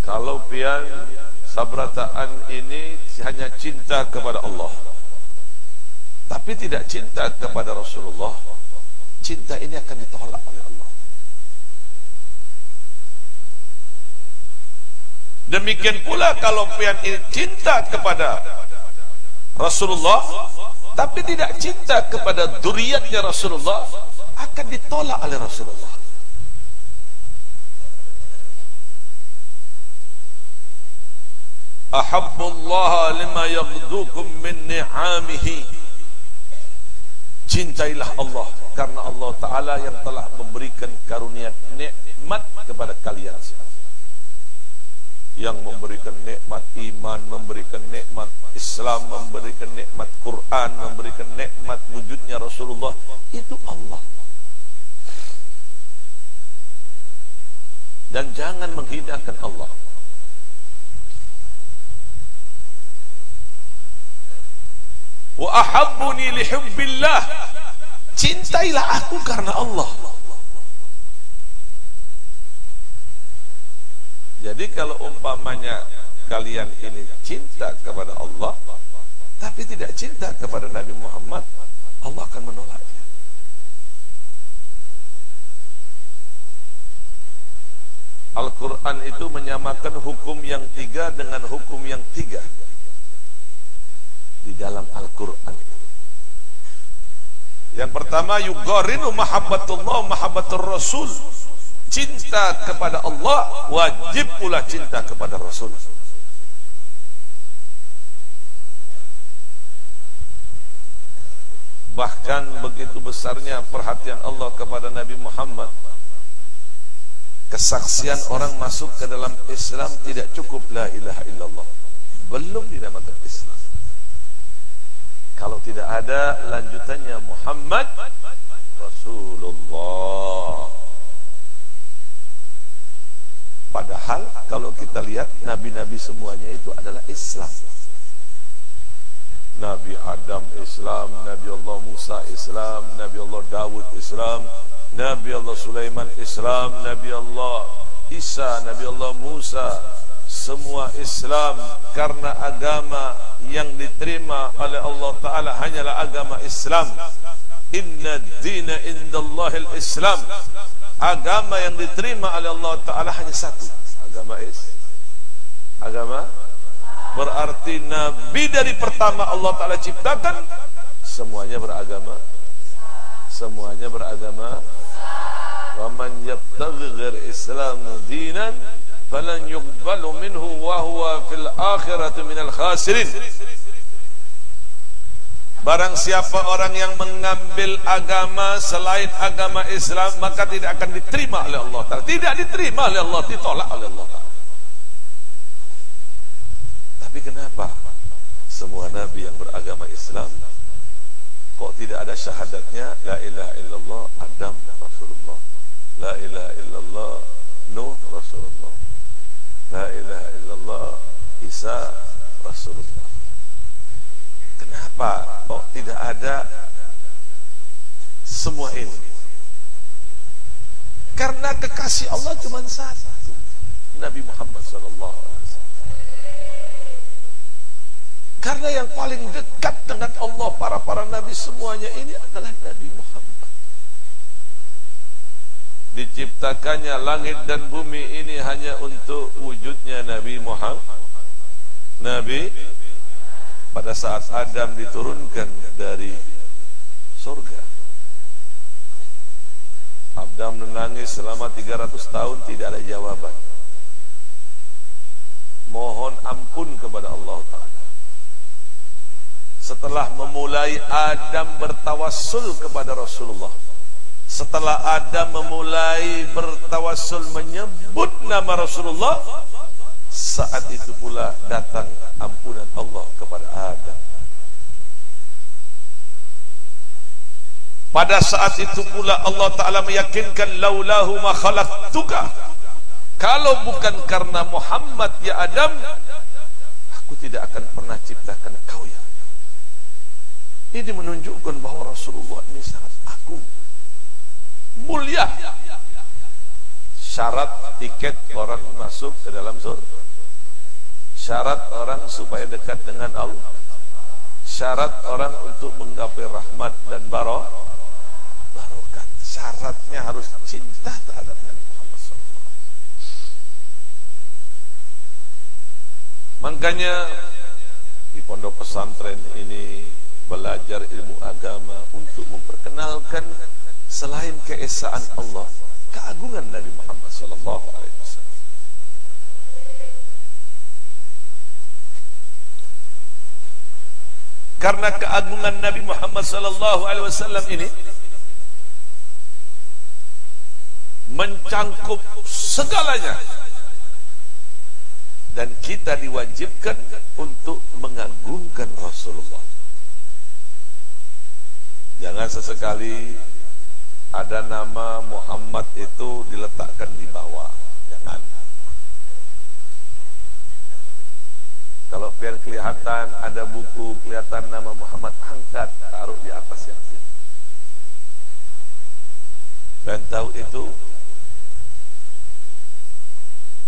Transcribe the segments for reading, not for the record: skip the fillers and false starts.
Kalau pian sabrataan ini hanya cinta kepada Allah, tapi tidak cinta kepada Rasulullah, cinta ini akan ditolak oleh Allah. Demikian pula kalau pian ini cinta kepada Rasulullah, tapi tidak cinta kepada dzurriyyatnya Rasulullah, akan ditolak oleh Rasulullah. Ahabbullaha lima yaghdukum min ni'amihi. Cintailah Allah karena Allah Ta'ala yang telah memberikan karunia nikmat kepada kalian. Yang memberikan nikmat iman, memberikan nikmat Islam, memberikan nikmat Quran, memberikan nikmat wujudnya Rasulullah, itu Allah. Dan jangan menghinakan Allah. Wa ahabbuni li hubbillah. Cintailah aku karena Allah. Jadi kalau umpamanya kalian ini cinta kepada Allah tapi tidak cinta kepada Nabi Muhammad, Allah akan menolaknya. Al-Quran itu menyamakan hukum yang 3 dengan hukum yang 3 di dalam Al-Quran. Yang pertama, yugharinu mahabbatullah mahabbatur rasul. Cinta kepada Allah wajib pula cinta kepada Rasul. Bahkan begitu besarnya perhatian Allah kepada Nabi Muhammad, kesaksian orang masuk ke dalam Islam tidak cukup la ilaha illallah, belum dinamakan Islam. Kalau tidak ada lanjutannya Muhammad Rasulullah. Padahal kalau kita lihat nabi-nabi semuanya itu adalah Islam. Nabi Adam Islam, Nabi Allah Musa Islam, Nabi Allah Dawud Islam, Nabi Allah Sulaiman Islam, Nabi Allah Isa, Nabi Allah Musa, semua Islam. Karena agama yang diterima oleh Allah Ta'ala hanyalah agama Islam. Inna dina indallahil Islam. Agama yang diterima oleh Allah Ta'ala hanya satu, agama berarti Nabi dari pertama Allah Ta'ala ciptakan semuanya beragama, wa man yabtaghi ghair Islam dinan falan yuqbalu minhu wa huwa fil akhirati minal khasirin. Barang siapa orang yang mengambil agama selain agama Islam, maka tidak akan diterima oleh Allah Ta'ala. Tidak diterima oleh Allah, ditolak oleh Allah Ta'ala. Tapi kenapa semua Nabi yang beragama Islam kok tidak ada syahadatnya? La ilaha illallah Adam Rasulullah, la ilaha illallah Nuh Rasulullah, la ilaha illallah Isa Rasulullah. Kenapa kok tidak ada semua ini? Karena kekasih Allah cuma satu, Nabi Muhammad SAW. Karena yang paling dekat dengan Allah, para nabi semuanya ini adalah Nabi Muhammad. Diciptakannya langit dan bumi ini hanya untuk wujudnya Nabi Muhammad. Pada saat Adam diturunkan dari surga, Adam menangis selama 300 tahun, tidak ada jawaban. Mohon ampun kepada Allah Ta'ala. Setelah memulai Adam bertawassul kepada Rasulullah, setelah Adam memulai bertawassul menyebut nama Rasulullah, saat itu pula datang ampunan Allah kepada Adam. Pada saat itu pula Allah Ta'ala meyakinkan, laulahu ma khalaqtuka, kalau bukan karena Muhammad ya Adam, aku tidak akan pernah ciptakan kau ya. Ini menunjukkan bahwa Rasulullah ini sangat agung, mulia. Syarat tiket orang masuk ke dalam surga. Syarat orang supaya dekat dengan Allah, syarat orang untuk menggapai rahmat dan barokat, syaratnya harus cinta terhadap Nabi Muhammad SAW. Makanya di pondok pesantren ini belajar ilmu agama untuk memperkenalkan selain keesaan Allah, keagungan Nabi Muhammad SAW. Karena keagungan Nabi Muhammad SAW ini mencangkup segalanya, dan kita diwajibkan untuk mengagungkan Rasulullah. Jangan sesekali ada nama Muhammad itu diletakkan di bawah, jangan. Kalau biar kelihatan ada buku, kelihatan nama Muhammad, angkat, taruh di atas yang ini. Dan tahu itu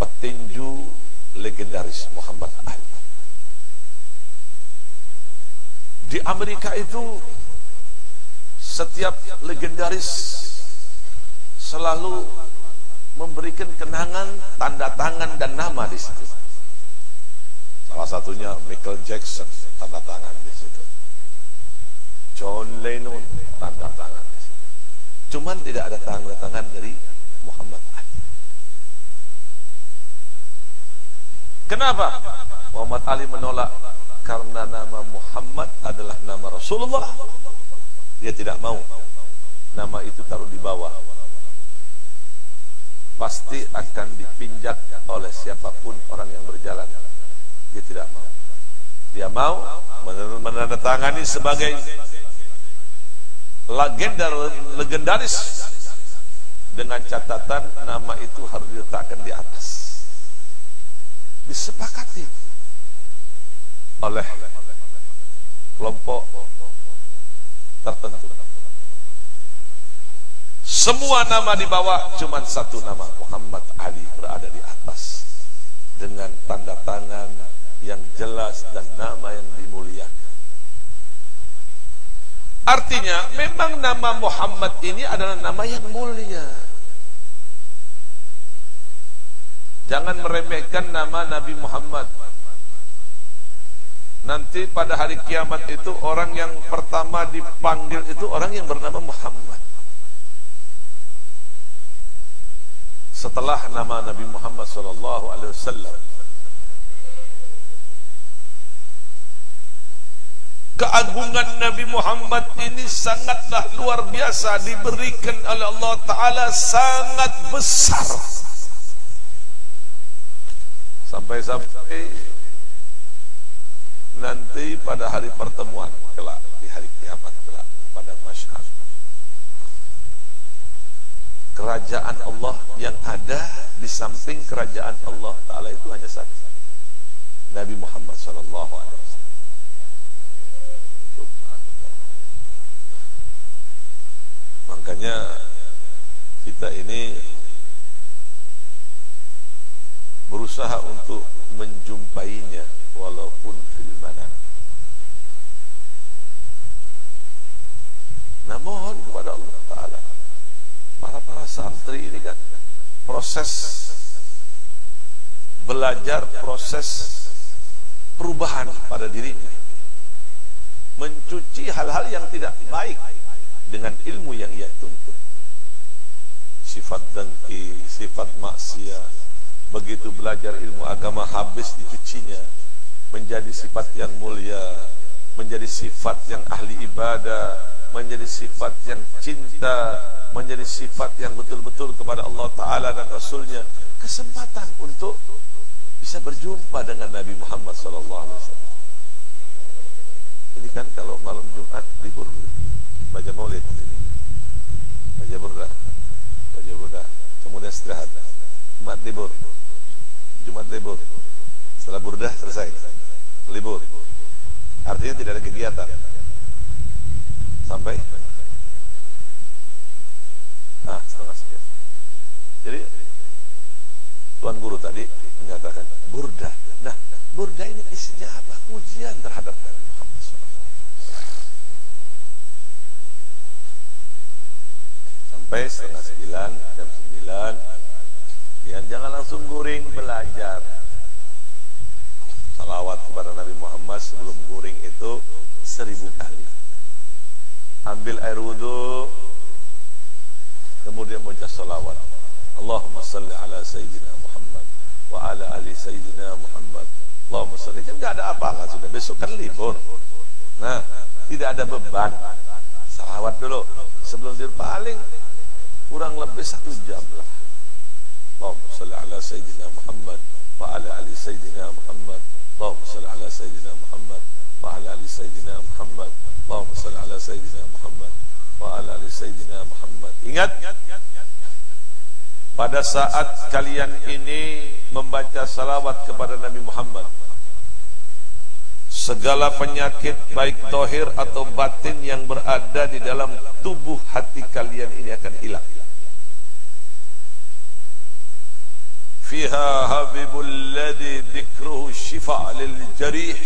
petinju legendaris Muhammad Ali. Di Amerika itu setiap legendaris selalu memberikan kenangan, tanda tangan dan nama di situ. Salah satunya Michael Jackson, tanda tangan di situ. John Lennon, tanda tangan di situ. Cuman tidak ada tanda tangan dari Muhammad Ali. Kenapa? Muhammad Ali menolak karena nama Muhammad adalah nama Rasulullah. Dia tidak mau nama itu taruh di bawah. Pasti akan dipinjak oleh siapapun orang yang berjalan. Dia tidak mau. Dia mau menandatangani sebagai legendaris dengan catatan nama itu harus diletakkan di atas. Disepakati oleh kelompok tertentu. Semua nama di bawah, cuma satu nama Muhammad Ali berada di atas dengan tanda tangan yang jelas dan nama yang dimuliakan. Artinya memang nama Muhammad ini adalah nama yang mulia. Jangan meremehkan nama Nabi Muhammad. Nanti pada hari kiamat itu orang yang pertama dipanggil itu orang yang bernama Muhammad. Setelah nama Nabi Muhammad SAW. Keagungan Nabi Muhammad ini sangatlah luar biasa, diberikan oleh Allah Ta'ala sangat besar. Sampai-sampai nanti pada hari pertemuan kelak, di hari kiamat kelak, pada masyhad, kerajaan Allah yang ada di samping kerajaan Allah Ta'ala itu hanya satu, Nabi Muhammad SAW. Makanya kita ini berusaha untuk menjumpainya walaupun fil manam. Nah, mohon kepada Allah Ta'ala, para santri ini kan proses belajar, proses perubahan pada dirinya, mencuci hal-hal yang tidak baik dengan ilmu yang ia tuntut. Sifat dengki, sifat maksiat, begitu belajar ilmu agama habis dicucinya menjadi sifat yang mulia, menjadi sifat yang ahli ibadah, menjadi sifat yang cinta, menjadi sifat yang betul-betul kepada Allah Ta'ala dan Rasulnya. Kesempatan untuk bisa berjumpa dengan Nabi Muhammad SAW. Ini kan kalau malam Jumat libur, baca maulid, baca burdah, kemudian istirahat, Jumat libur, setelah burdah selesai, libur. Artinya tidak ada kegiatan sampai setengah sekian. Jadi Tuan Guru tadi menyatakan burdah. Nah, Burda ini isinya apa? Pujian terhadap Nabi Muhammad SAW. Sampai setengah 9, jam 9, yang jangan langsung guring, belajar salawat kepada Nabi Muhammad sebelum guring itu 1000 kali. Ambil air wudhu, kemudian baca salawat. Allahumma salli ala Sayyidina Muhammad wa ala ali Sayyidina Muhammad. Allahumma salli. Kan gak ada apa-apa, sudah besok kan libur. Nah, tidak ada beban. Salawat dulu sebelum tidur, paling kurang lebih 1 jam lah. Allahumma salli ala Sayyidina Muhammad wa ala ali Sayyidina Muhammad. Allahumma salli ala Sayyidina Muhammad wa ala ali Sayyidina Muhammad. Allahumma salli ala Sayyidina Muhammad wa ala ali Sayyidina Muhammad. Ingat, pada saat kalian ini membaca salawat kepada Nabi Muhammad, segala penyakit baik zahir atau batin yang berada di dalam tubuh hati kalian ini akan hilang. Fiha habibul ladzi dzikruhu syifa' lil jarih.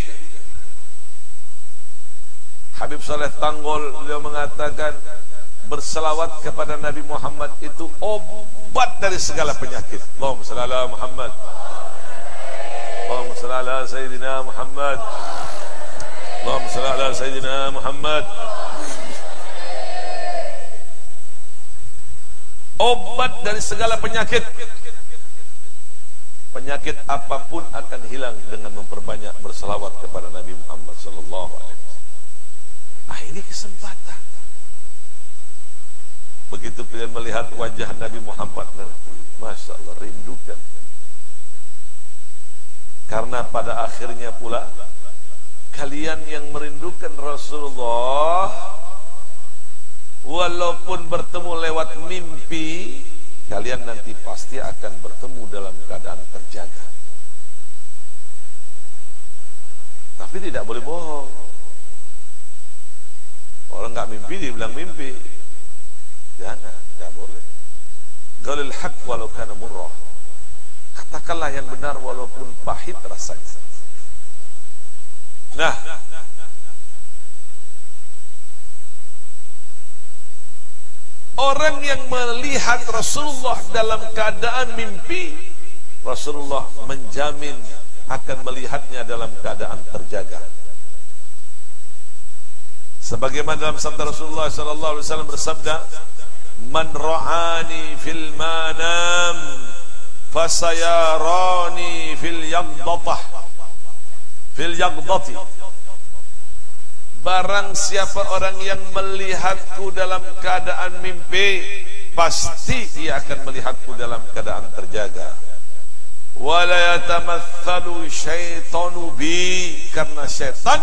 Habib Saleh Tanggol beliau mengatakan berselawat kepada Nabi Muhammad itu obat dari segala penyakit. Allahumma shalli ala Muhammad. Allahumma shalli ala Sayyidina Muhammad. Allahumma shalli ala Sayyidina Muhammad. Obat dari segala penyakit. Penyakit apapun akan hilang dengan memperbanyak berselawat kepada Nabi Muhammad sallallahu alaihi wasallam. Ah, ini kesempatan. Begitu kalian melihat wajah Nabi Muhammad, Masya Allah, rindukan. Karena pada akhirnya pula kalian yang merindukan Rasulullah, walaupun bertemu lewat mimpi, kalian nanti pasti akan bertemu dalam keadaan terjaga. Tapi tidak boleh bohong. Orang nggak mimpi dibilang mimpi. Jangan, nggak boleh. Qalil haq walau kana murrah. Katakanlah yang benar walaupun pahit rasanya. Nah, orang yang melihat Rasulullah dalam keadaan mimpi, Rasulullah menjamin akan melihatnya dalam keadaan terjaga. Sebagaimana dalam sabda Rasulullah sallallahu alaihi wasallam bersabda, "Man ra'ani fil manam fasayarani fil yaqdati." Barang siapa orang yang melihatku dalam keadaan mimpi, pasti ia akan melihatku dalam keadaan terjaga. Wala yatamatsalu syaitanu bi, karena syaitan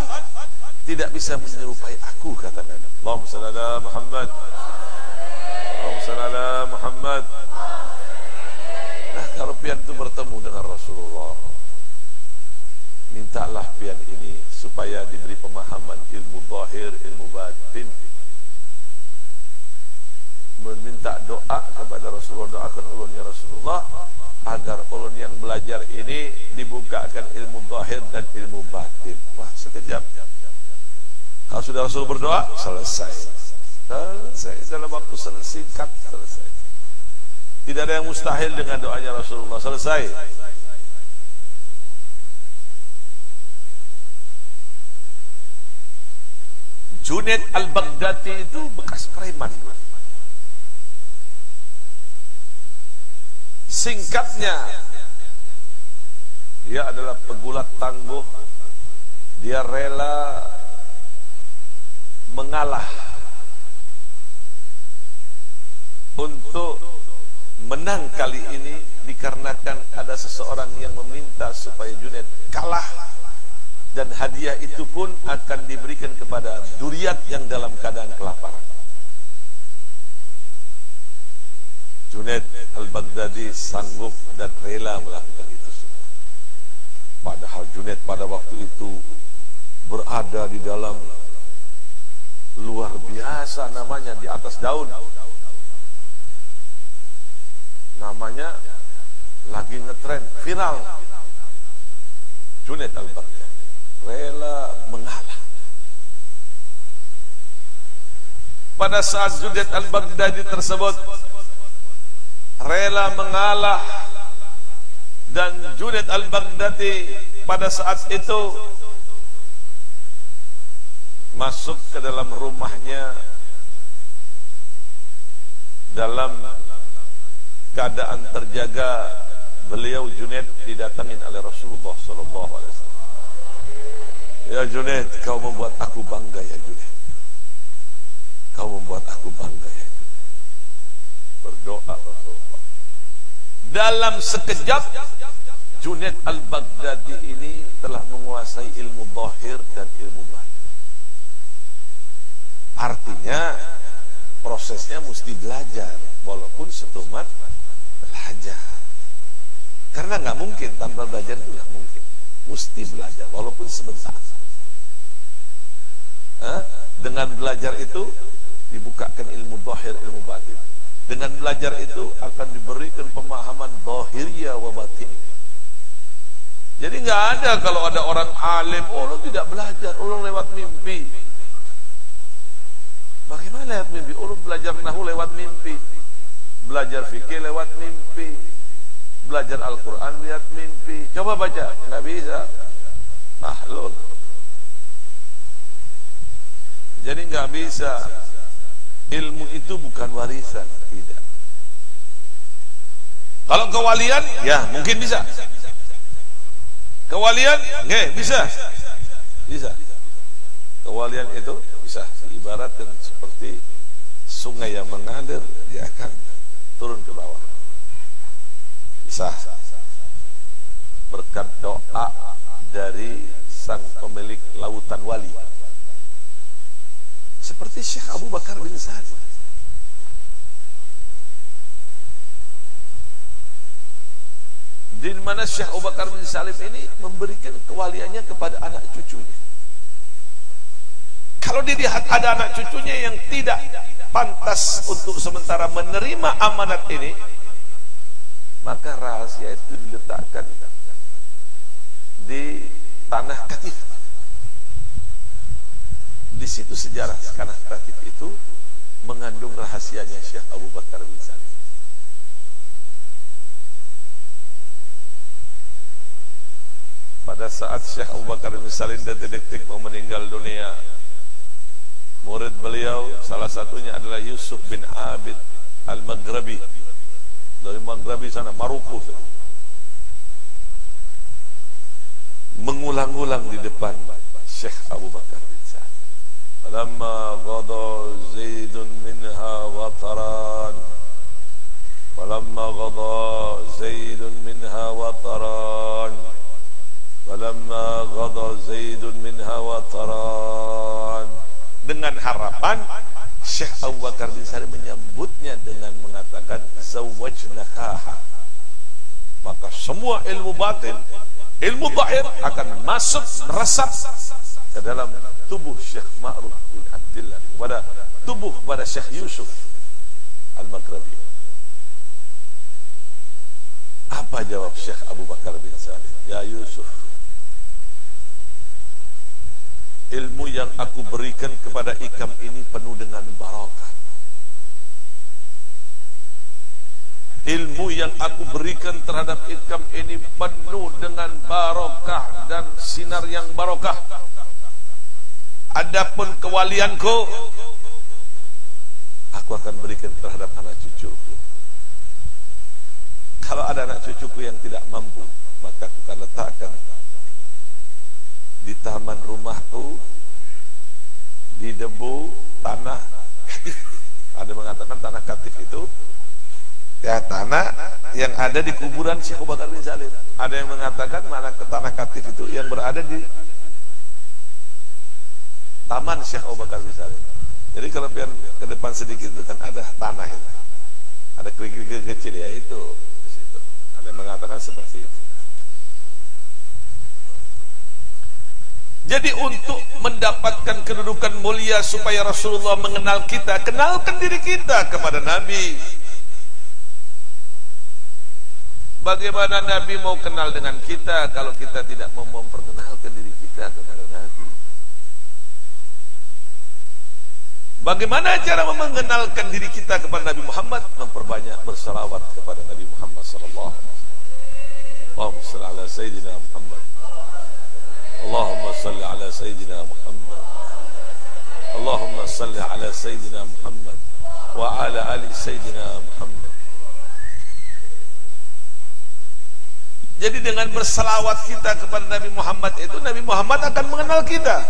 tidak bisa menyerupai aku, kata Nabi. Allahumma shalli ala Muhammad. Allahumma shalli ala Muhammad. Nah, kalau pian itu bertemu dengan Rasulullah, mintalah pian ini supaya diberi pemahaman ilmu zahir, ilmu batin. Meminta doa kepada Rasulullah, doakan ulun ya Rasulullah, agar ulun yang belajar ini dibukakan ilmu zahir dan ilmu batin. Wah, sekejap. Kalau sudah Rasul berdoa, selesai. Selesai, dalam waktu singkat selesai. Tidak ada yang mustahil dengan doanya Rasulullah. Selesai. Junaid al-Baghdadi itu bekas preman. Singkatnya, dia adalah pegulat tangguh. Dia rela mengalah untuk menang kali ini, dikarenakan ada seseorang yang meminta supaya Junaid kalah, dan hadiah itu pun akan diberikan kepada Duryat yang dalam keadaan kelaparan. Junaid al-Baghdadi sanggup dan rela melakukan itu semua. Padahal Junaid pada waktu itu berada di dalam luar biasa, namanya di atas daun. Namanya lagi ngetren, viral. Junaid al-Baghdadi rela mengalah. Pada saat Junaid al-Baghdadi tersebut rela mengalah, dan Junaid al-Baghdadi pada saat itu masuk ke dalam rumahnya dalam keadaan terjaga. Beliau Junaid didatangin oleh Rasulullah sallallahu alaihi wasallam. Ya Junaid, kau membuat aku bangga ya Junaid. Kau membuat aku bangga ya Junaid. Berdoa Rasulullah. Dalam sekejap Junaid al-Baghdadi ini telah menguasai ilmu zahir dan ilmu batin. Artinya prosesnya mesti belajar, walaupun setumat belajar. Karena nggak mungkin tanpa belajar itu nggak mungkin. Mesti belajar walaupun sebentar. Dengan belajar itu dibukakan ilmu zahir, ilmu batin. Dengan belajar itu akan diberikan pemahaman zahiriyah wa batin. Jadi nggak ada kalau ada orang alim, oh lo tidak belajar, oh lo lewat mimpi. Bagaimana lewat mimpi? Oh lo belajar nahwu lewat mimpi, belajar fikih lewat mimpi, belajar Al-Quran lihat mimpi. Coba baca, nggak bisa. Mahlul. Jadi nggak bisa. Ilmu itu bukan warisan, tidak. Kalau kewalian, ya mungkin bisa. Kewalian, nggak bisa. Bisa. Kewalian itu bisa diibaratkan seperti sungai yang mengalir, dia akan turun ke bawah. Bisa. Berkat doa dari sang pemilik lautan wali. Seperti Syekh Abu Bakar bin Salim. Di mana Syekh Abu Bakar bin Salim ini memberikan kewaliannya kepada anak cucunya. Kalau dilihat ada anak cucunya yang tidak pantas untuk sementara menerima amanat ini, maka rahasia itu diletakkan di tanah Katif. Di situ sejarah tanah Katif itu mengandung rahasianya Syekh Abu Bakar bin Salim. Pada saat Syekh Abu Bakar bin Salim detik-detik mau meninggal dunia, murid beliau salah satunya adalah Yusuf bin Abid al-Maghrabi, dari Maghrabi sana, Maroko, mengulang-ulang di depan Syekh Abu Bakar bin Salim. Falamma qada Zaidun minha wataran, falamma qada Zaidun minha wataran, falamma qada Zaidun minha wataran. Dengan harapan Syekh Abu Bakar bin Salim menyambutnya dengan mengatakan zawajnakaha. Maka semua ilmu batin, ilmu zahir akan masuk meresap ke dalam tubuh Syekh Ma'ruf bin Abdillah, pada tubuh pada Syekh Yusuf al-Maghrabi. Apa jawab Syekh Abu Bakar bin Salim? Ya Yusuf, ilmu yang aku berikan kepada ikam ini penuh dengan barakah. Ilmu yang aku berikan terhadap ikam ini penuh dengan barakah dan sinar yang barakah. Adapun kewalianku, aku akan berikan terhadap anak cucuku. Kalau ada anak cucuku yang tidak mampu, maka aku akan letakkan di taman rumahku, di debu tanah Katif. Ada mengatakan tanah Katif itu ya tanah yang ada di kuburan Syekh Abu Bakar bin Salim. Ada yang mengatakan mana ke tanah Katif itu yang berada di taman Syekh Abu Bakar bin Salim. Jadi kalau pian ke depan sedikit itu kan ada tanah itu, ada kerikil kecil ya itu di situ. Ada yang mengatakan seperti itu. Jadi untuk mendapatkan kedudukan mulia supaya Rasulullah mengenal kita, kenalkan diri kita kepada Nabi. Bagaimana Nabi mau kenal dengan kita kalau kita tidak mau memperkenalkan diri kita kepada Nabi? Bagaimana cara mengenalkan diri kita kepada Nabi Muhammad? Memperbanyak berselawat kepada Nabi Muhammad sallallahu alaihi wasallam. Allahumma shalli ala sayyidina Muhammad. Allahumma shalli ala sayyidina Muhammad. Allahumma shalli ala sayyidina Muhammad wa ala ali sayyidina Muhammad. Jadi dengan berselawat kita kepada Nabi Muhammad itu, Nabi Muhammad akan mengenal kita.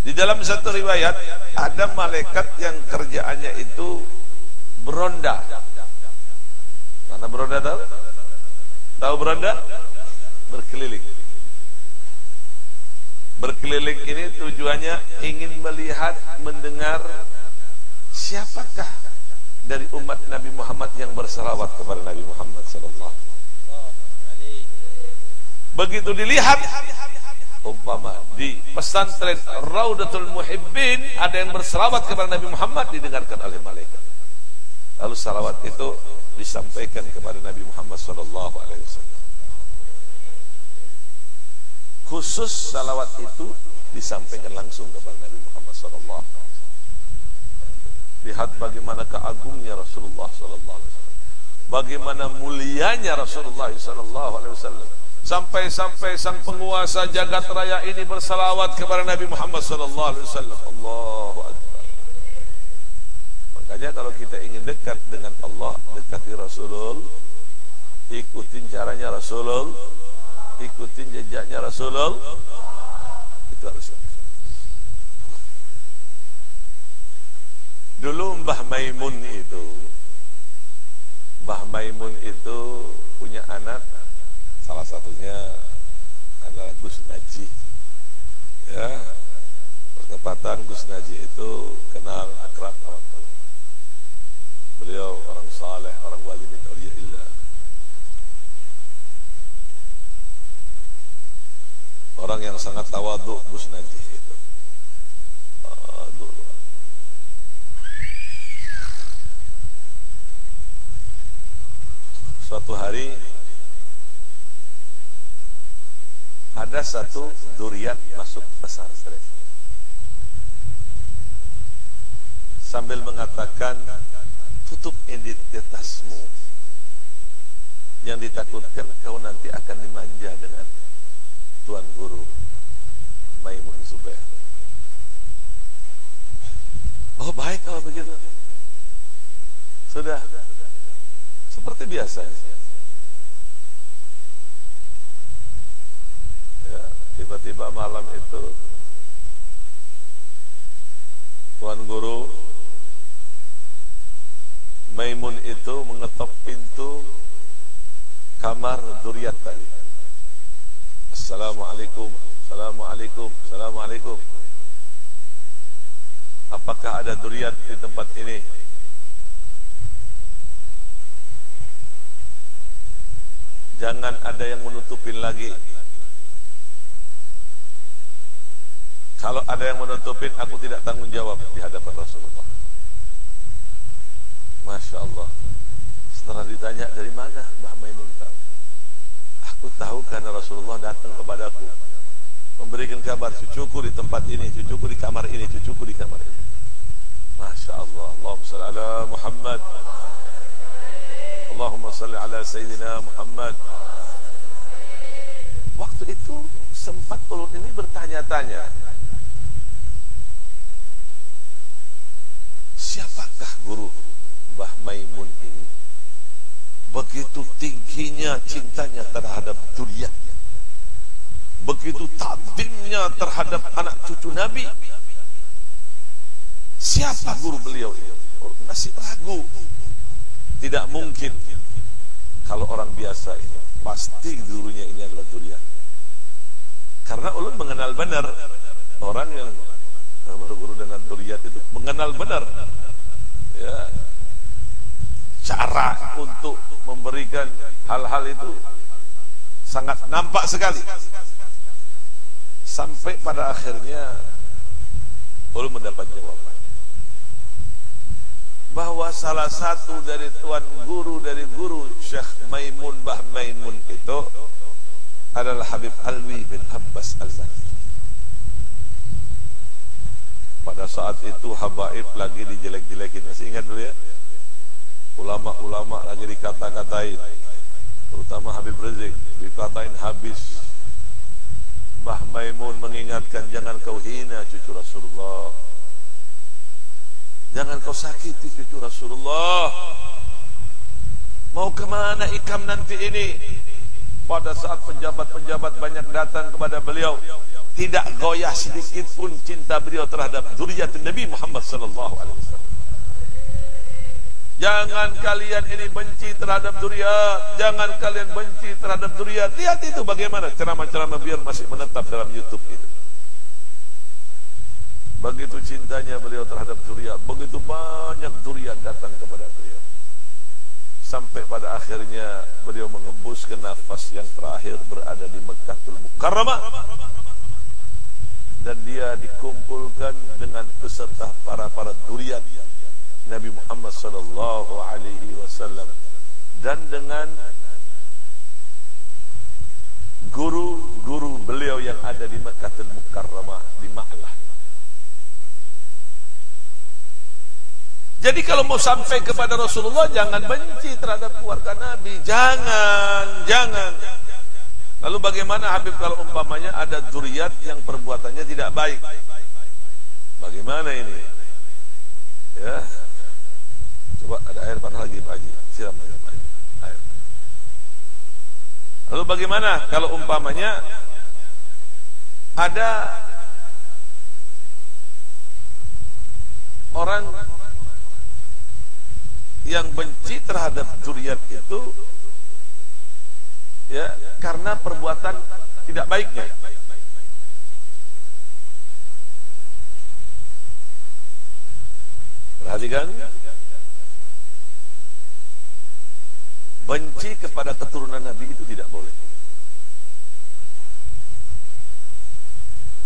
Di dalam satu riwayat ada malaikat yang kerjaannya itu beronda. Mana beronda tahu? Tahu beronda? Berkeliling. Berkeliling ini tujuannya ingin melihat, mendengar siapakah dari umat Nabi Muhammad yang berselawat kepada Nabi Muhammad sallallahu alaihi wasallam. Begitu dilihat, umpama di pesantren Raudatul Muhibbin ada yang berselawat kepada Nabi Muhammad, didengarkan oleh malaikat. Lalu salawat itu disampaikan kepada Nabi Muhammad sallallahu alaihi wasallam. Khusus salawat itu disampaikan langsung kepada Nabi Muhammad sallallahu alaihi wasallam. Lihat bagaimana keagungnya Rasulullah sallallahu alaihi wasallam. Bagaimana mulianya Rasulullah sallallahu alaihi wasallam. Sampai-sampai sang penguasa jagat raya ini bersalawat kepada Nabi Muhammad sallallahu alaihi wasallam. Allahu akbar. Makanya kalau kita ingin dekat dengan Allah, dekati Rasulullah, ikutin caranya Rasulullah, ikutin jejaknya Rasulullah. Itu harus. Dulu Mbah Maimun itu punya anak, salah satunya adalah Gus Naji. Ya, pertepatan Gus Naji itu kenal akrab kawan. Beliau orang saleh, orang wali min auliyaillah. Orang yang sangat tawadhu Gus Naji itu. Suatu hari ada satu duriat masuk pesantren sambil mengatakan, tutup identitasmu, yang ditakutkan kau nanti akan dimanja dengan Tuan Guru Maimun Zubair. Oh baik kalau begitu. Sudah seperti biasa. Ya, tiba-tiba malam itu Tuan Guru Maimun itu mengetok pintu kamar duriat tadi. Assalamualaikum, assalamualaikum, assalamualaikum. Apakah ada duriat di tempat ini? Jangan ada yang menutupin lagi. Kalau ada yang menutupin, aku tidak tanggung jawab di hadapan Rasulullah. Masya Allah. Setelah ditanya, dari mana Mbah Maimun tahu? Aku tahu karena Rasulullah datang kepadaku, memberikan kabar, cucuku di tempat ini, cucuku di kamar ini, cucuku di kamar ini. Masya Allah. Allahumma salli ala Muhammad. Allahumma salli ala Sayyidina Muhammad. Waktu itu sempat ulun ini bertanya-tanya, siapakah guru Mbah Maimun ini? Begitu tingginya cintanya terhadap duriat, begitu takdimnya terhadap anak cucu Nabi. Siapa guru beliau ini? Oh, masih ragu. Tidak mungkin. Kalau orang biasa ini, pasti gurunya ini adalah duriat. Karena ulun mengenal benar orang yang berguru dengan duriat itu, mengenal benar ya, cara untuk memberikan hal-hal itu sangat nampak sekali. Sampai pada akhirnya ulun mendapat jawaban. bahwa salah satu dari tuan guru dari guru Syekh Maimun Mbah Maimun itu adalah Habib Alwi bin Abbas Al-Maliki. Pada saat itu habaib lagi dijelek-jelekin, masih ingat dulu ya? Ulama-ulama lagi dikata-katain, terutama Habib Rizik dikatain habis. Mbah Maimun mengingatkan, jangan kau hina cucu Rasulullah, jangan kau sakiti cucu Rasulullah. Mau kemana Ikam nanti ini? Pada saat penjabat-penjabat banyak datang kepada beliau, tidak goyah sedikit pun cinta beliau terhadap zuriat Nabi Muhammad sallallahu alaihi wasallam. Jangan kalian ini benci terhadap zuriat, jangan kalian benci terhadap zuriat. Lihat itu bagaimana ceramah-ceramah biar masih menetap dalam YouTube itu. Begitu cintanya beliau terhadap zuriat, begitu banyak zuriat datang kepada beliau. Sampai pada akhirnya beliau mengembuskan nafas yang terakhir berada di Mekkatul Mukarramah, dan dia dikumpulkan dengan beserta para zuriat Nabi Muhammad sallallahu alaihi wasallam dan dengan guru-guru beliau yang ada di Mekkatul Mukarramah di Ma'lah. Jadi kalau mau sampai kepada Rasulullah, jangan benci terhadap keluarga Nabi, jangan. Lalu bagaimana Habib kalau umpamanya ada zuriat yang perbuatannya tidak baik? Bagaimana ini? Ya, coba ada air panas lagi Pak Haji, siram lagi Pak Haji, air. Lalu bagaimana kalau umpamanya ada orang yang benci terhadap zuriat itu, ya, karena perbuatan tidak baiknya. Perhatikan, benci kepada keturunan Nabi itu tidak boleh.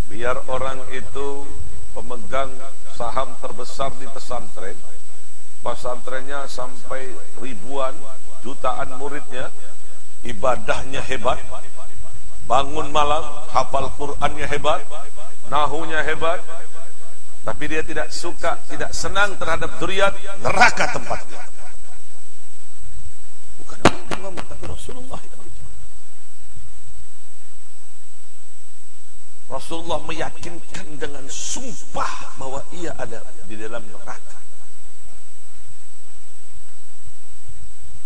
Biar orang itu pemegang saham terbesar di pesantren, pesantrennya sampai ribuan, jutaan muridnya, ibadahnya hebat, bangun malam, hafal Qur'annya hebat, nahunya hebat, tapi dia tidak suka, tidak senang terhadap zuriat, neraka tempatnya. Bukan Muhammad, tapi Rasulullah. Rasulullah meyakinkan dengan sumpah bahwa ia ada di dalam neraka.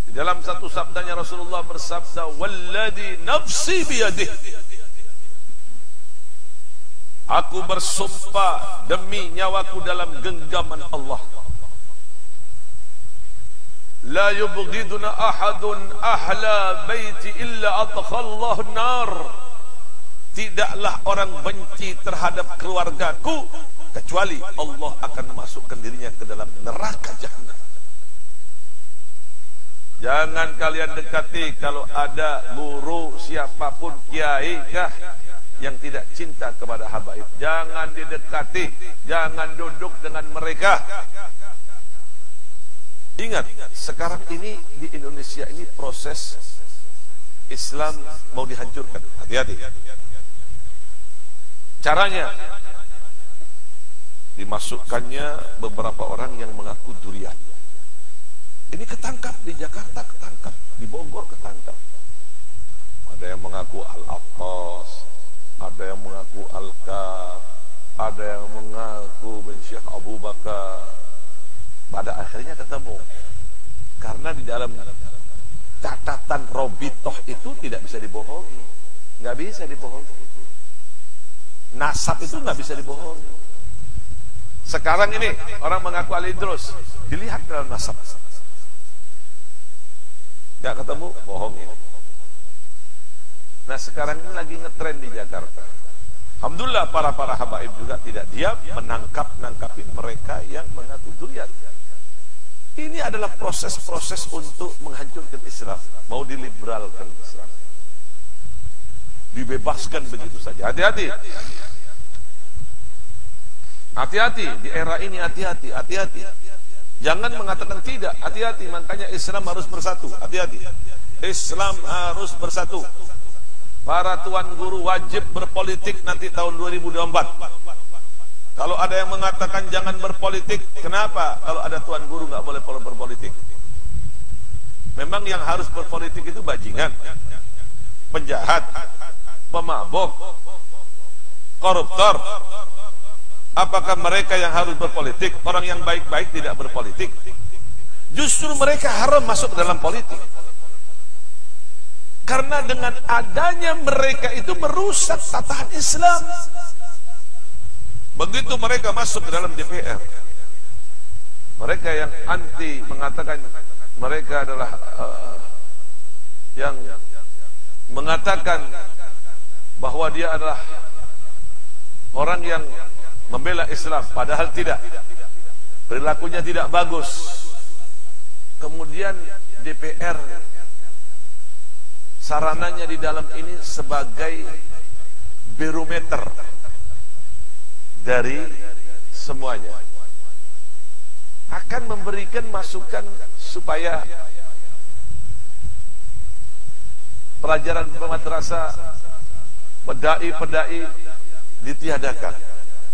Di dalam satu sabdanya Rasulullah bersabda, "Walladhi nafsi biyadih." Aku bersumpah demi nyawaku dalam genggaman Allah. La yubghiduna ahadun ahla baiti illa adkhallahu an-nar. Tidaklah orang benci terhadap keluargaku kecuali Allah akan memasukkan dirinya ke dalam neraka jahanam. Jangan kalian dekati kalau ada guru siapapun, kiai kah, yang tidak cinta kepada habaib. Jangan didekati, jangan duduk dengan mereka. Ingat, sekarang ini di Indonesia ini proses Islam mau dihancurkan. Hati-hati. Caranya, dimasukkannya beberapa orang yang mengaku zuriat. Ini ketangkap di Jakarta, ketangkap di Bogor, ketangkap. Ada yang mengaku Al-Attas, ada yang mengaku Al-Kaf, ada yang mengaku bin Syekh Abu Bakar. Pada akhirnya ketemu, karena di dalam catatan Robitoh itu tidak bisa dibohongi, nggak bisa dibohongi itu. Nasab itu nggak bisa dibohongi. Sekarang ini orang mengaku Al-Idrus, dilihat dalam nasab. Gak ketemu, bohong ini. Nah sekarang ini lagi ngetren di Jakarta. Alhamdulillah para habaib juga tidak diam menangkapin mereka yang mengaku zuriat. Ini adalah proses-proses untuk menghancurkan Islam, mau diliberalkan Islam, dibebaskan begitu saja. Hati-hati, hati-hati di era ini, hati-hati. Jangan mengatakan tidak, hati-hati. Makanya Islam harus bersatu, hati-hati. Islam harus bersatu. Para tuan guru wajib berpolitik nanti tahun 2024. Kalau ada yang mengatakan jangan berpolitik, kenapa? Kalau ada tuan guru nggak boleh berpolitik. Memang yang harus berpolitik itu bajingan, penjahat, pemabok, koruptor. Apakah mereka yang harus berpolitik? Orang yang baik-baik tidak berpolitik. Justru mereka haram masuk dalam politik. Karena dengan adanya mereka itu merusak tatanan Islam. Begitu mereka masuk ke dalam DPR, mereka yang anti mengatakan mereka adalah yang mengatakan bahwa dia adalah orang yang membela Islam, padahal tidak, perilakunya tidak bagus. Kemudian DPR sarananya di dalam ini sebagai barometer dari semuanya, akan memberikan masukan supaya pelajaran madrasah, pedai ditiadakan.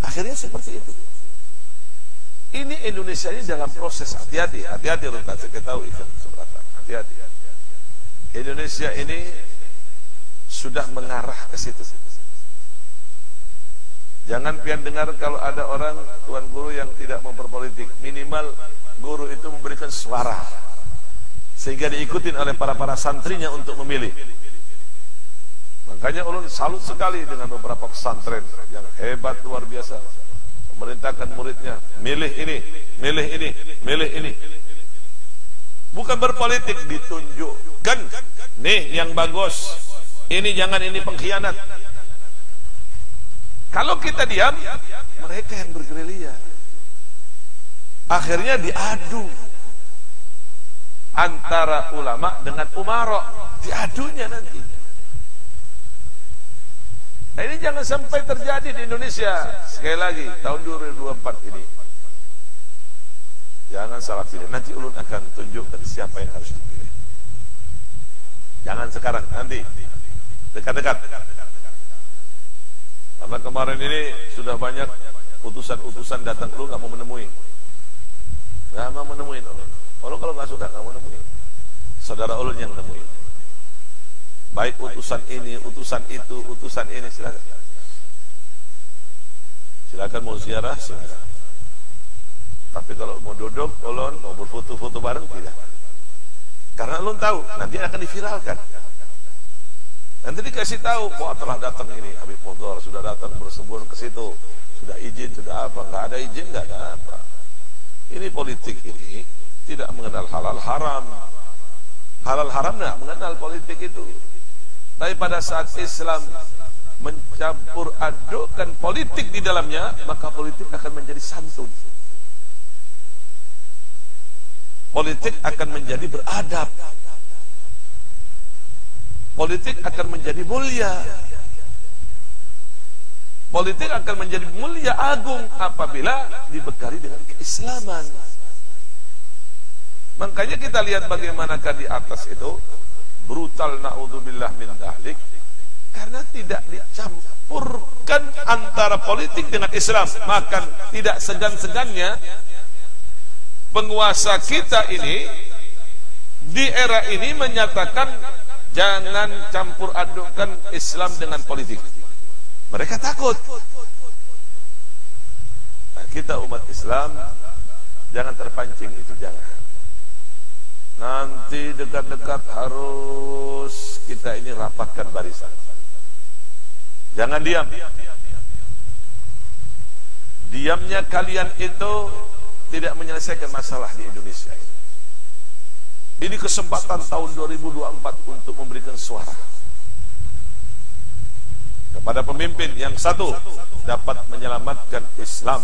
Akhirnya seperti itu. Ini Indonesia ini dalam proses, hati-hati loh, kasih ketahui kan seberapa, hati-hati. Indonesia ini sudah mengarah ke situ. Jangan pian dengar kalau ada orang tuan guru yang tidak mau berpolitik. Minimal guru itu memberikan suara sehingga diikutin oleh para santrinya untuk memilih. Makanya ulun salut sekali dengan beberapa pesantren yang hebat luar biasa, memerintahkan muridnya milih ini, milih ini, milih ini. Bukan berpolitik, ditunjukkan nih yang bagus, ini jangan, ini pengkhianat. Kalau kita diam, mereka yang bergerilya. Akhirnya diadu antara ulama dengan umara, diadunya nanti. Nah, ini jangan sampai terjadi di Indonesia. Sekali lagi, tahun 2024 ini jangan salah pilih. Nanti ulun akan tunjukkan siapa yang harus dipilih. Jangan sekarang, nanti dekat-dekat. Karena kemarin ini sudah banyak utusan-utusan datang, lu nggak mau menemui, nggak mau menemui. Ulun kalau nggak suka nggak mau menemui. Saudara ulun yang menemui. Baik utusan ini, utusan itu, utusan ini, silakan. Silakan mau ziarah, silakan. Tapi kalau mau duduk, ulun mau berfoto-foto bareng tidak. Karena ulun tahu nanti akan diviralkan. Nanti dikasih tahu, wah telah datang ini Habib Mohdar, sudah datang bersembunyi ke situ, sudah izin, sudah apa? Nggak ada izin, nggak ada apa. Ini politik ini tidak mengenal halal haram. Halal haram nggak mengenal politik itu. Tapi pada saat Islam mencampur adukkan politik di dalamnya, maka politik akan menjadi santun. Politik akan menjadi beradab. Politik akan menjadi mulia. Politik akan menjadi mulia agung apabila dibekali dengan keislaman. Makanya kita lihat bagaimanakah di atas itu brutal, na'udzubillah min dahlik, karena tidak dicampurkan antara politik dengan Islam. Maka tidak segan-segannya penguasa kita ini di era ini menyatakan jangan campur adukkan Islam dengan politik. Mereka takut. Nah, kita umat Islam jangan terpancing itu, jangan. Nanti dekat-dekat harus kita ini rapatkan barisan. Jangan diam. Diamnya kalian itu tidak menyelesaikan masalah di Indonesia ini. Ini kesempatan tahun 2024 untuk memberikan suara kepada pemimpin yang satu dapat menyelamatkan Islam,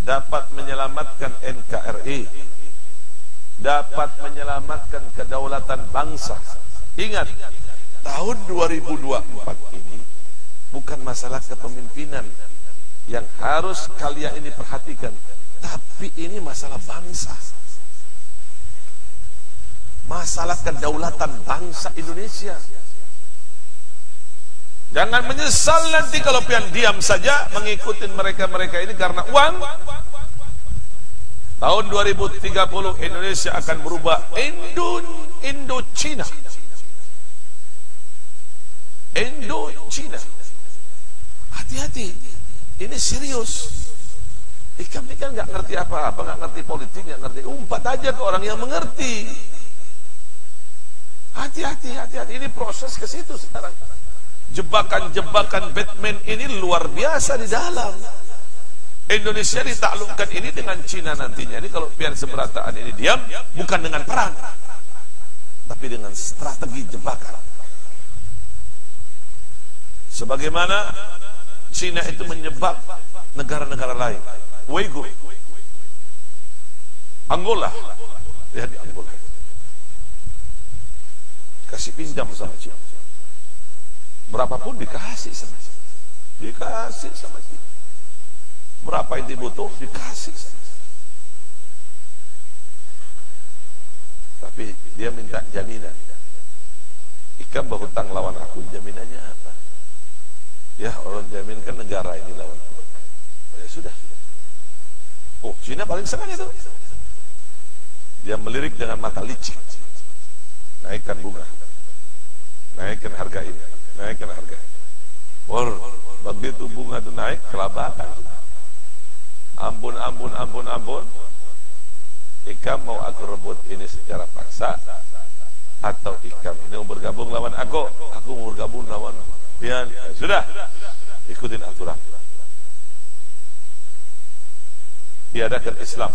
dapat menyelamatkan NKRI, dapat menyelamatkan kedaulatan bangsa. Ingat, tahun 2024 ini bukan masalah kepemimpinan yang harus kalian ini perhatikan, Tapi ini masalah bangsa, masalah kedaulatan bangsa Indonesia. Jangan menyesal nanti kalau pian diam saja mengikuti mereka-mereka ini karena uang. Tahun 2030 Indonesia akan berubah Indochina. Indochina. Hati-hati, ini serius. Kami kan nggak ngerti apa-apa, nggak ngerti politik, nggak ngerti. Umpat aja ke orang yang mengerti. Hati-hati. Ini proses ke situ sekarang. Jebakan-jebakan Batman ini luar biasa di dalam. Indonesia ditaklukkan ini dengan Cina nantinya. Ini kalau pian seberataan ini diam, bukan dengan perang, tapi dengan strategi jebakan. Sebagaimana Cina itu menyebab negara-negara lain. Uyghur, Angola, lihat di Angola, kasih pinjam sama Cina. Berapapun dikasih sama Cina. Dikasih sama Cina. Berapa yang dibutuh dikasih sama Cina. Tapi dia minta jaminan. Ikam berhutang lawan aku, jaminannya apa? Ya, orang jaminkan negara ini lawan aku. Ya sudah. Oh, Cina paling senang itu. Dia melirik dengan mata licik. Naikkan bunga, naikkan harga ini, naikkan harga. Begitu bunga itu naik, kelabakan. Ampun. Ikam mau aku rebut ini secara paksa, atau Ikam ini mau bergabung lawan aku mau bergabung lawan pian. Sudah, ikutin aturan. Tiadakan Islam,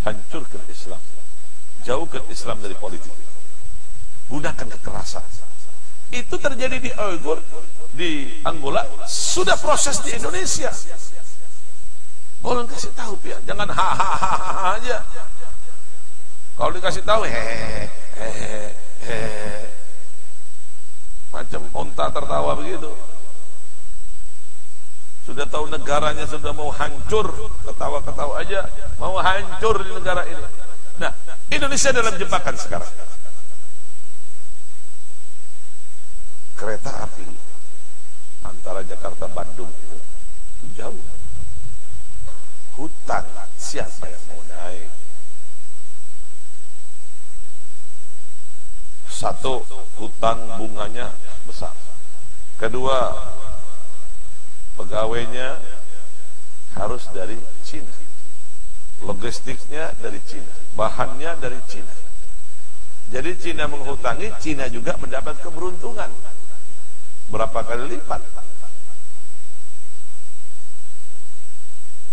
hancurkan Islam, jauhkan Islam dari politik, gunakan kekerasan. Itu terjadi di Uyghur, di Angola, sudah proses di Indonesia. Boleh kasih tahu pian, jangan hahaha aja. Kalau dikasih tahu macam onta tertawa begitu. Sudah tahu negaranya sudah mau hancur, ketawa-ketawa aja, mau hancur di negara ini. Nah, Indonesia dalam jebakan sekarang. Kereta api antara Jakarta Bandung itu jauh. Hutang, siapa yang mau naik? Satu, hutang bunganya besar. Kedua, pegawainya harus dari Cina, logistiknya dari Cina, bahannya dari Cina. Jadi Cina menghutangi, Cina juga mendapat keberuntungan berapa kali lipat.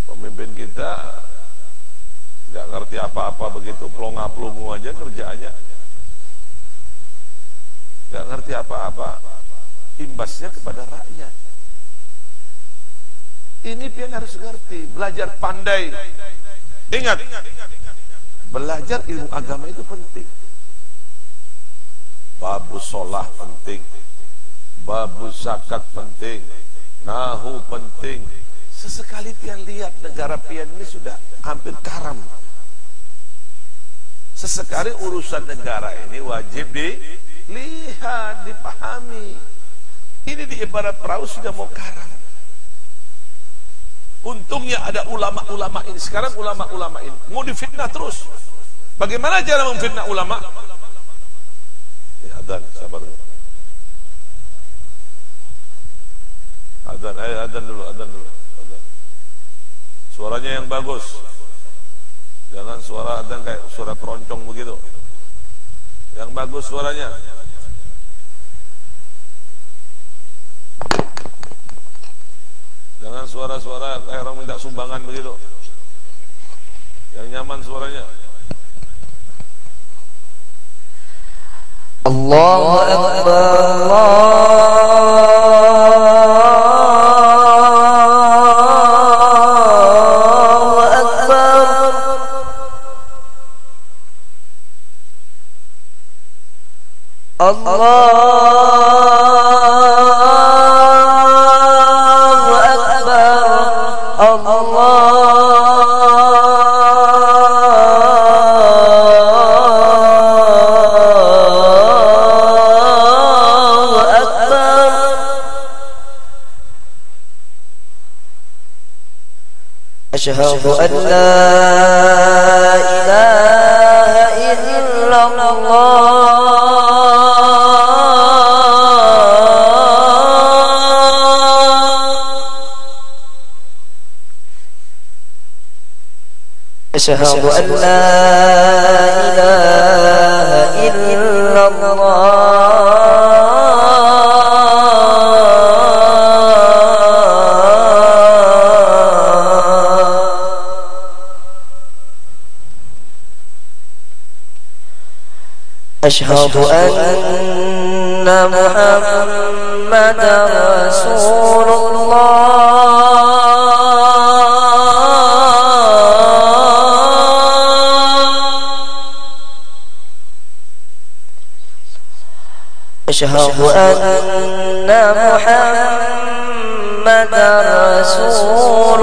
Pemimpin kita nggak ngerti apa-apa begitu, pelonga-pelongo aja kerjaannya, nggak ngerti apa-apa, imbasnya kepada rakyat. Ini pian harus ngerti, belajar pandai. Ingat, belajar ilmu agama itu penting. Babus sholah penting, babus zakat penting, nahu penting. Sesekali pian lihat negara pian ini sudah hampir karam. Sesekali urusan negara ini wajib dilihat, dipahami. Ini di ibarat perahu sudah mau karam. Untungnya ada ulama-ulama ini. Sekarang ulama-ulama ini mau difitnah terus. Bagaimana cara memfitnah ulama? Ya, adzan, sabar dulu. Adzan dulu. Suaranya yang bagus. Jangan suara adzan kayak suara keroncong begitu. Yang bagus suaranya. Jangan suara-suara kayak orang minta sumbangan begitu. Yang nyaman suaranya. Allahu Akbar. Allahu Akbar. أشهد أن لا إله إلا الله أشهد أن لا إله إلا أشهد أن محمدا رسول الله أشهد أن محمدا رسول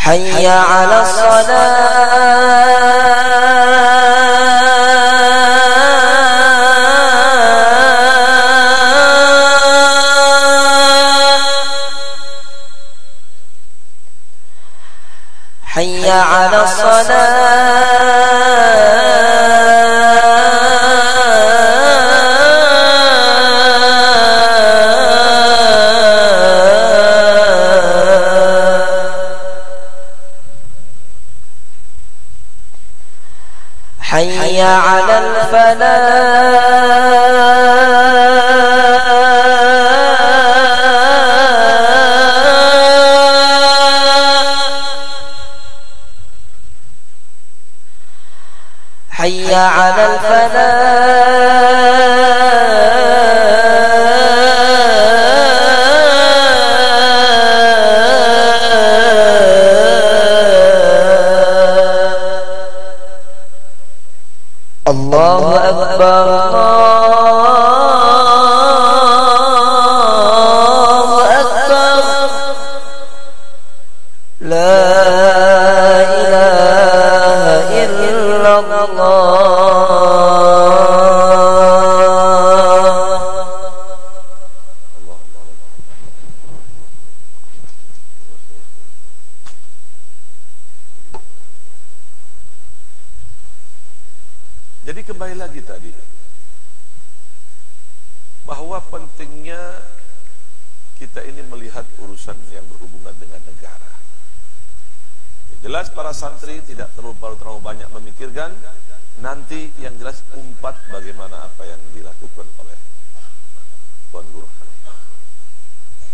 حي على الصلاة حي على حي على الفلاح حي على الفلاح الله أكبر الله أكبر لا إله إلا الله Jadi kembali lagi tadi bahwa pentingnya kita ini melihat urusan yang berhubungan dengan negara. Jelas para santri tidak terlalu banyak memikirkan, nanti yang jelas umpat bagaimana apa yang dilakukan oleh Tuan Guru.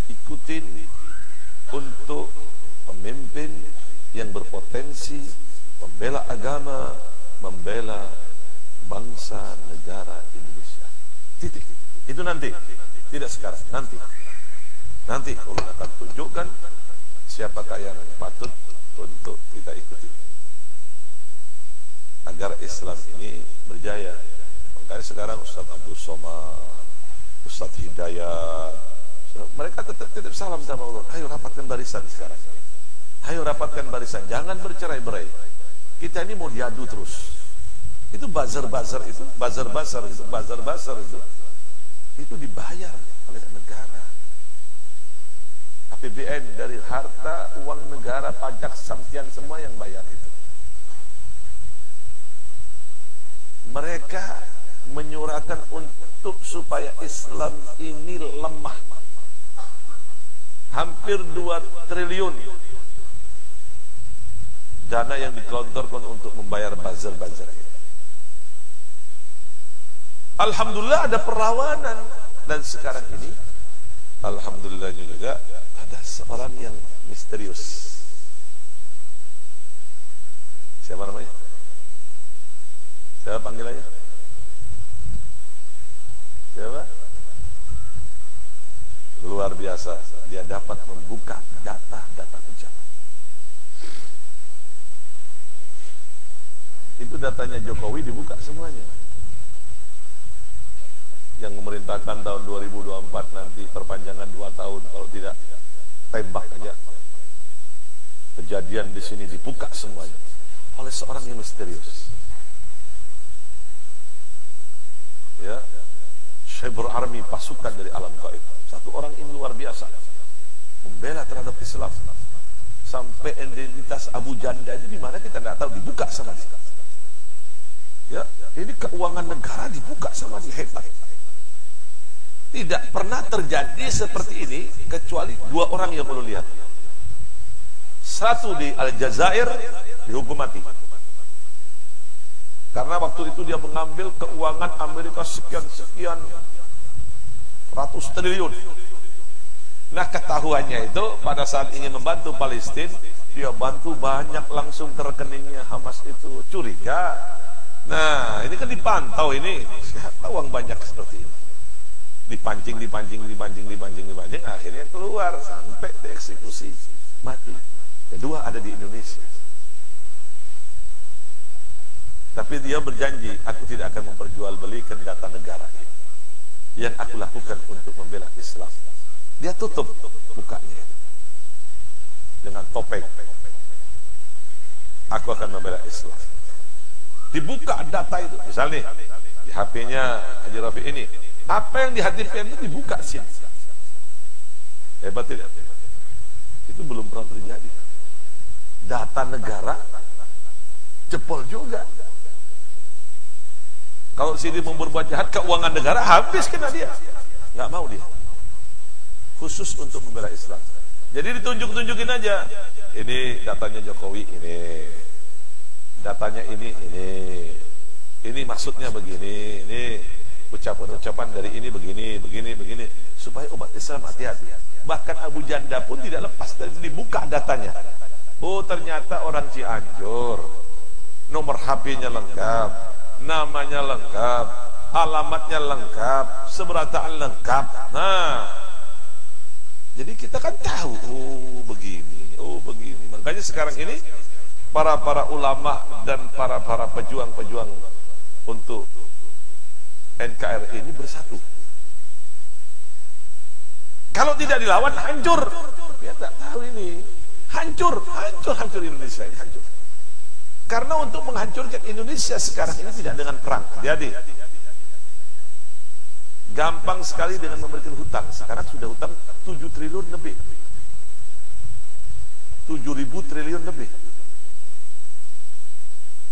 Ikutin untuk pemimpin yang berpotensi membela agama, membela bangsa negara Indonesia. Titik. Itu nanti, tidak sekarang, nanti. Nanti Allah akan tunjukkan siapakah yang patut untuk kita ikuti agar Islam ini berjaya. Makanya sekarang Ustaz Abdul Somad, Ustaz Hidayat, mereka tetap salam sama Allah. Ayo rapatkan barisan sekarang. Ayo rapatkan barisan, jangan bercerai-berai. Kita ini mau diadu terus. Itu bazar-bazar itu dibayar oleh negara. APBN dari harta uang negara, pajak sampian semua yang bayar itu. Mereka menyuarakan untuk supaya Islam ini lemah. Hampir 2 triliun dana yang digelontorkan untuk membayar bazar-bazar ini. Alhamdulillah ada perlawanan, dan sekarang ini alhamdulillah juga ada seorang yang misterius. Siapa namanya? Siapa panggilannya? Siapa? Luar biasa, dia dapat membuka data-data pejabat. Itu datanya Jokowi dibuka semuanya. Yang memerintahkan tahun 2024 nanti perpanjangan 2 tahun, kalau tidak tembak aja. Kejadian di sini dibuka semuanya. oleh seorang yang misterius. Ya, Cyber Army, pasukan dari alam gaib. Satu orang ini luar biasa, membela terhadap Islam. Sampai identitas Abu Janda itu di mana kita tidak tahu, dibuka sama dia. Ya, ini keuangan negara dibuka sama dia, hebat. Tidak pernah terjadi seperti ini kecuali dua orang yang perlu lihat. Satu di Aljazair dihukum mati. Karena waktu itu dia mengambil keuangan Amerika sekian-sekian ratus triliun. Nah, ketahuannya itu pada saat ingin membantu Palestina, dia bantu banyak langsung ke rekeningnya Hamas itu. Curiga. Nah, ini kan dipantau ini. Siapa uang banyak seperti ini? Dipancing, akhirnya keluar sampai dieksekusi, mati. Kedua ada di Indonesia. Tapi dia berjanji, aku tidak akan memperjualbelikan data negara yang aku lakukan untuk membela Islam. Dia tutup mukanya dengan topeng. Aku akan membela Islam. Dibuka data itu, misalnya di HP-nya Haji Rafi ini, apa yang di HP itu dibuka siap. Hebat tidak? Itu belum pernah terjadi. Data negara jebol juga. Kalau sini mau berbuat jahat, keuangan negara habis kena dia. Nggak mau dia. Khusus untuk membela Islam. Jadi ditunjuk-tunjukin aja. Ini datanya Jokowi, ini datanya ini. Ini maksudnya begini, ini ucapan-ucapan dari ini begini, supaya umat Islam hati-hati. Bahkan Abu Janda pun tidak lepas dari dibuka datanya. Oh, ternyata orang Cianjur, nomor HP-nya lengkap, namanya lengkap, alamatnya lengkap, seberataan lengkap. Nah, jadi kita kan tahu, oh begini. Makanya sekarang ini para ulama dan para pejuang untuk NKRI ini bersatu. Kalau tidak dilawan hancur. Ya tak tahu ini. Hancur Indonesia ini, hancur. Karena untuk menghancurkan Indonesia sekarang ini tidak dengan perang. Jadi gampang sekali dengan memberikan hutang. Sekarang sudah hutang 7 triliun lebih. 7.000 triliun lebih.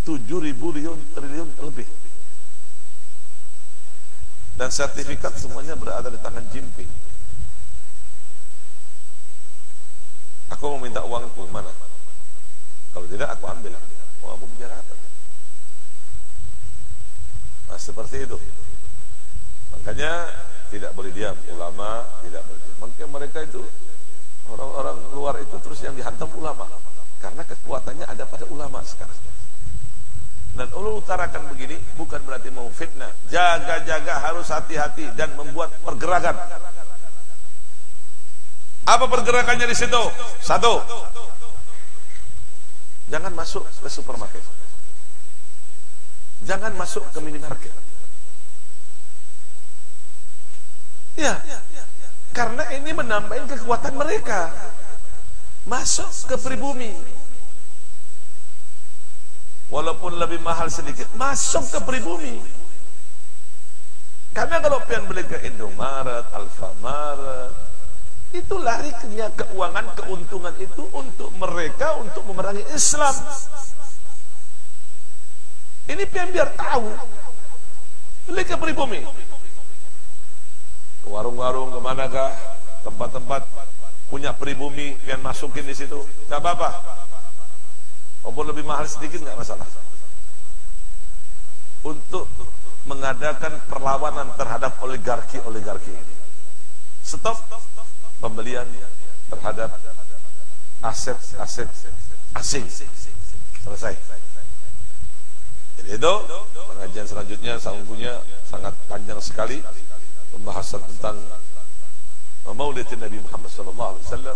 7.000 triliun lebih. Dan sertifikat semuanya berada di tangan Jinping. Aku mau minta uangku, mana? Kalau tidak aku ambil. Mau aku bicara apa? Nah, seperti itu. Makanya tidak boleh diam. Ulama tidak boleh diam. Makanya mereka itu, orang-orang luar itu terus yang dihantam ulama. Karena kekuatannya ada pada ulama sekarang. Dan Allah utarakan begini bukan berarti mau fitnah. Jaga-jaga, harus hati-hati dan membuat pergerakan. Apa pergerakannya di situ? Satu, jangan masuk ke supermarket. Jangan masuk ke minimarket. Ya, karena ini menambahkan kekuatan mereka. Masuk ke pribumi. Walaupun lebih mahal sedikit, masuk ke pribumi. Karena kalau pian beli ke Indomaret, Alfamaret, itu lari keuangan, keuntungan itu untuk mereka, untuk memerangi Islam. Ini pian biar tahu. Beli ke pribumi, ke warung-warung, kemanakah, tempat-tempat punya pribumi, pian masukin di situ, nggak apa-apa. Walaupun lebih mahal sedikit nggak masalah. Untuk mengadakan perlawanan terhadap oligarki ini. Stop pembelian terhadap aset asing. Selesai. Jadi itu pengajian selanjutnya sanggunya sangat panjang sekali, pembahasan tentang Maulid Nabi Muhammad SAW.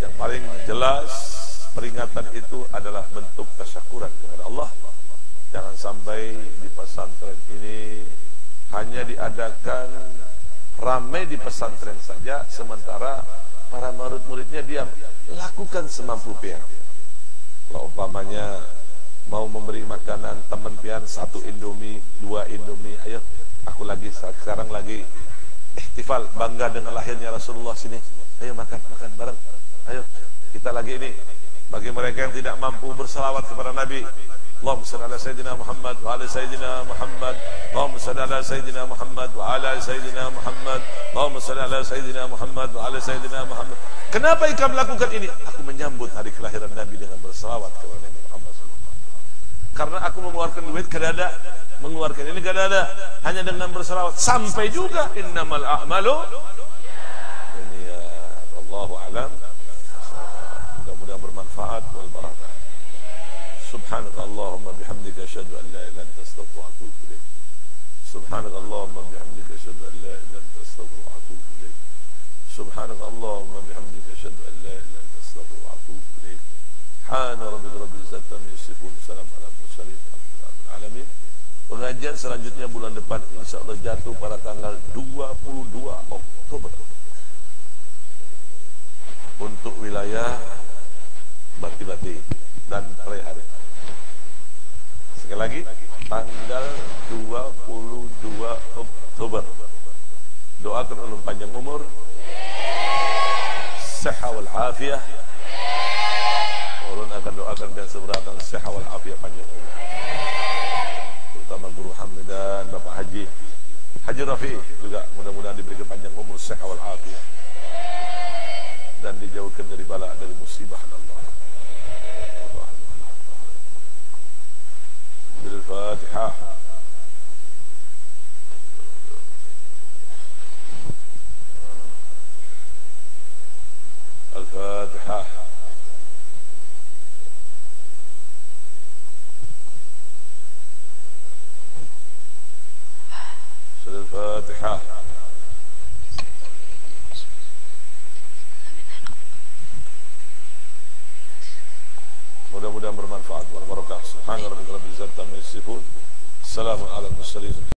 Yang paling jelas, peringatan itu adalah bentuk tasyakuran kepada Allah. Jangan sampai di pesantren ini hanya diadakan ramai di pesantren saja, sementara para murid-muridnya diam. Lakukan semampu pian. Kalau umpamanya mau memberi makanan teman pian 1 Indomie, 2 Indomie, ayo aku lagi sekarang lagi ihtifal bangga dengan lahirnya Rasulullah, sini ayo makan bareng, ayo kita lagi ini. Bagi mereka yang tidak mampu berselawat kepada Nabi, Allahumma salli ala Sayyidina Muhammad wa ala Sayyidina Muhammad, Allahumma salli ala Sayyidina Muhammad wa ala Sayyidina Muhammad, Allahumma salli ala Sayyidina Muhammad wa ala Sayyidina Muhammad. Kenapa engkau melakukan ini? Aku menyambut hari kelahiran Nabi dengan berselawat kepada Nabi Muhammad sallallahu alaihi wasallam. Karena aku mengeluarkan duit kadada, mengeluarkan ini kadada, hanya dengan berselawat. Sampai juga innamal a'malu binniyat. Wallahu a'lam. Mudah-mudahan bermanfaat wal barakah. Subhanaka Allahumma bihamdika asyhadu an la ilaha illa anta astaghfiruka wa atubu ilaik. Subhanaka Allahumma bihamdika asyhadu an la ilaha illa anta astaghfiruka wa atubu ilaik. Subhanaka Allahumma bihamdika asyhadu an la ilaha illa anta astaghfiruka wa atubu ilaik. Subhana rabbika rabbil izzati amma yasifun, salam ala mursalin, alhamdulillahi alamin. Pengajian selanjutnya bulan depan insyaallah jatuh pada tanggal 22 Oktober untuk wilayah Bati-Bati dan Prehari. Sekali lagi, tanggal 22 Oktober. Doakan ulun panjang umur, sehat wal afiyah. Ulun akan doakan dan seberatan sehat wal afiyah, panjang umur. Terutama Guru Hamidan, Bapak Haji Rafi juga mudah-mudahan diberi panjang umur, sehat wal afiyah, dan dijauhkan dari bala, dari musibah Allah. Al-Fatihah. Al-Fatihah. Al-Fatihah. Mudah-mudahan bermanfaat. Wabarakatuh. Subhanallah rabbil izzati amma yasifun. Assalamu ala mursalin.